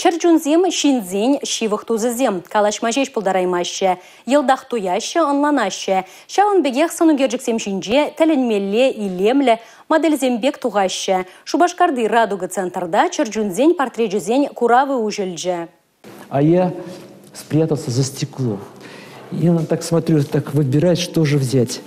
Чырджунзем шинзень шивых тузызем. Калашмажеш пулдараймаще. Елдах туяще, онланаще. Шаун бегех санугерджиксем шинже, тәлінмелле, илемле, модельзембек туғаще. Шубашкарды радуга центрда чырджунзень портреджузень куравы ужельдже. А я спрятался за стекло. Я так смотрю, так выбирать, что же взять.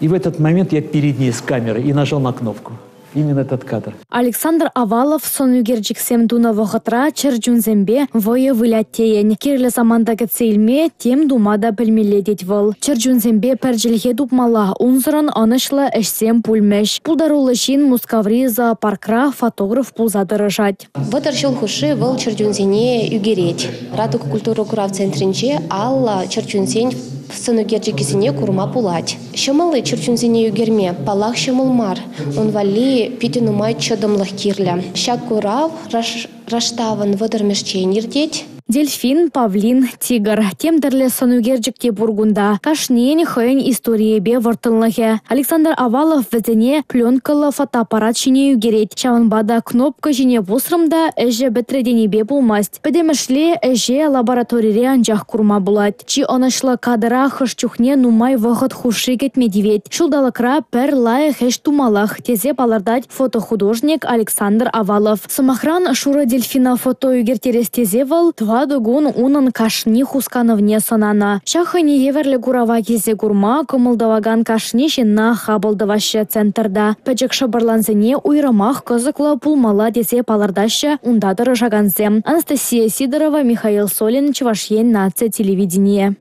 И в этот момент я перед ней с камерой и нажал на кнопку. Именно этот кадр. Александр Авалов сонугерджиксем дуна вахатра чырджунзембе вое вылятеен. Кирле замандагы цейлме тем думада пельмеледеть вол. Чырджунзембе перджельге дупмала унзыран анышлы эшсем пульмеш. Пулдарулы шин мускаври за паркра фотограф пулзадырыжать. Вот аршил хуши вол чырджунзене югереть. Радуга культуру курав центринче алла чырджунзень в сонугерджикисене курма пулать. Шамалы чырджунзене югерме палах шамалмар. Он вали питину май чодом лахкирля. Щак курав раштаван водермешченирдеть. Дельфин, павлин, тигр. Темдерле сонугерджикте бургунда. Кашнень хэнь историебе вартылнахе. Александр Авалов везене пленкалы фотоаппарат шине югереть. Чаванбада кнопка жіне вусрымда эже бетреденебе булмасть. Педемешле эже лабораторире анжах курма булать. Чи онышлы кадра хышчухне нумай вахыт хуши кетмедивет. Шулдалакра пер лай хэш тумалах. Тезе палардать фотохудожник Александр Авалов. Самохран шура дельфина фото югертерес тезевал. Дугун унан кашни хускановне сонана. Шахани еверле гурава кезе гурма, комылдаваган кашни жинна хабылдаваще центрда. Пәчек шабарланзене уйрамах кызыклы пулмала десе палардаща ундадыры жаганзем. Анастасия Сидорова, Михаил Солин, Чувашьен, Нация телевидение.